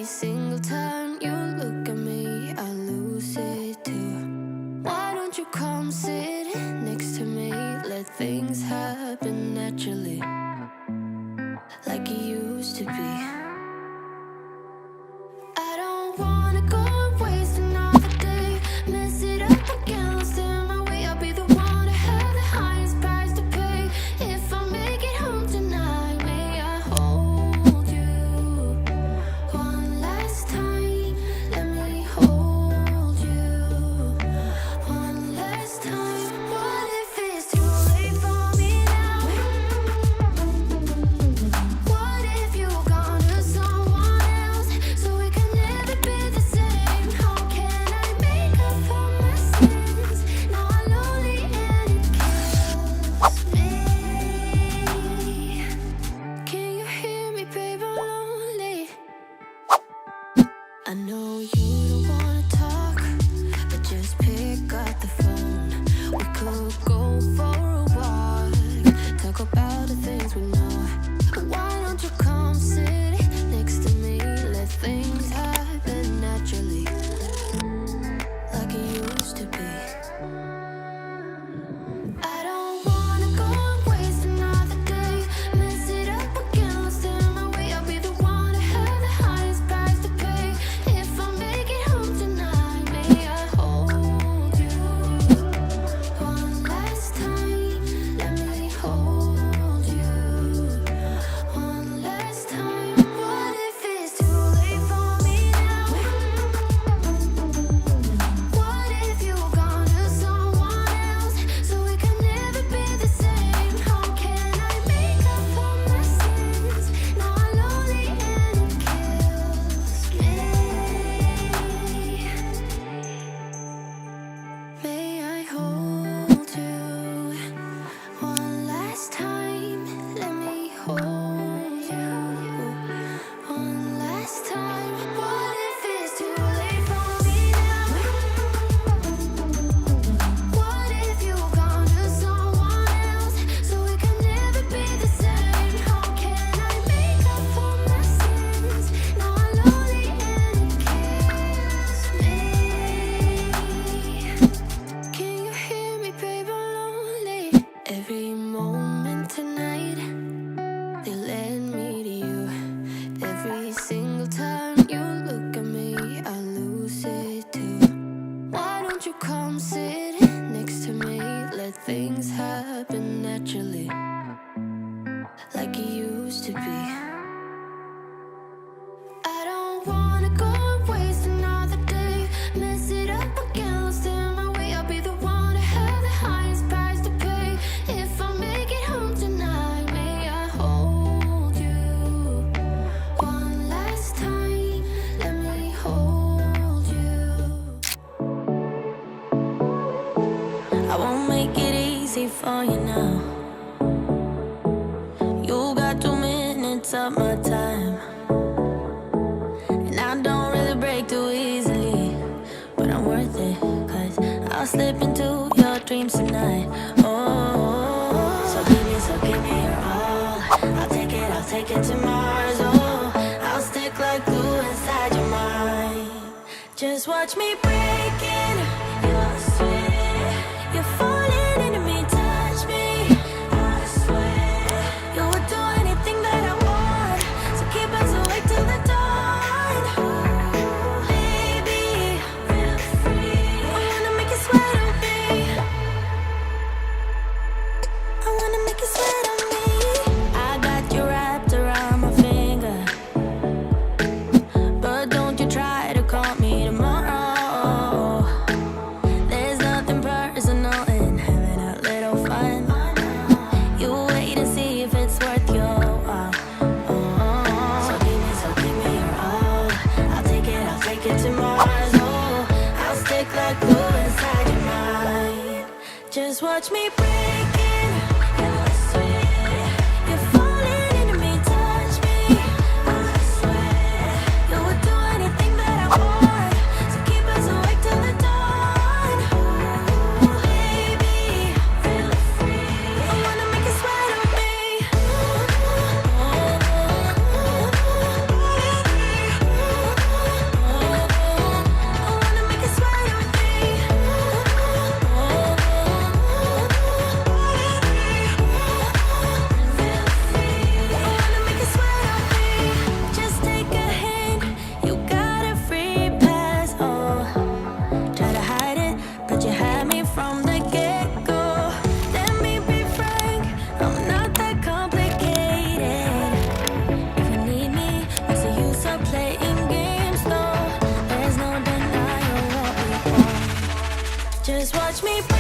Every single time you look at me, I lose it too. Why don't you come sit next to me? Let things happen naturally, like it used to be. I don't wanna go and waste another day. Mess it up again, lost in my way. I'll be the one to have the highest price to pay. If I make it home tonight, may I hold you one last time? Let me hold you one last time. What if it's too late for me now? What if you gone to someone else, so we can never be the same? How can I make up for my sins? Now I'm lonely and it kills me. Can you hear me, babe? I'm lonely. I know you don't wanna talk, but just pick up the phone. We could go for a walk, talk about the things we know. Why don't you come sit next to me? Let things happen naturally, like it used to be. I don't wanna go and waste another day. Mess it up again, lost in my way. I'll be the one to have the highest price to pay. If I make it home tonight, may I hold you one last time? Let me hold you one last time. What if it's too late for me now? What if you gone to someone else, so we can never be the same? How can I make up for my sins? Now I'm lonely and it kills me. May I hold you one last time? Let me hold you one last time. What if it's too late for me now? What if you gone to someone else, so we can never be the same? How can I make up for my sins? Now I'm lonely and it kills me. Can you hear me, babe? I'm lonely. Every moment tonight, they led me to you. Every single time you look at me, I lose it too. Why don't you come sit next to me? Let things happen naturally, like it used to be. I don't wanna go and waste another day. Mess it up again, lost in my way. I'll be the one to have the highest price to pay. If I make it home tonight, may I hold you one last time? Let me hold you. I won't make it easy for you now. You got 2 minutes of my time, and I don't really break too easily, but I'm worth it, 'cause I'll slip into your dreams tonight. Oh, so give me your all. I'll take it to Mars. Oh, I'll stick like glue inside your mind. Just watch me breaking your sweat. You're falling into me, touch me. I swear you would do anything that I want, so keep us awake till the dawn. Baby, feel free. I wanna make you sweat on me. I wanna make you sweat on me. I got you wrapped around my finger, but don't you try to call me tomorrow. There's nothing personal in having a little fun. You wait and see if it's worth your while. So give me your all. I'll take it to Mars. Oh, I'll stick like glue inside your mind. Just watch me breaking your sweat. You're falling into me, touch me. I swear you would do anything that I want, so keep us awake till the dawn. Baby, feel free. I wanna make you sweat on me. me.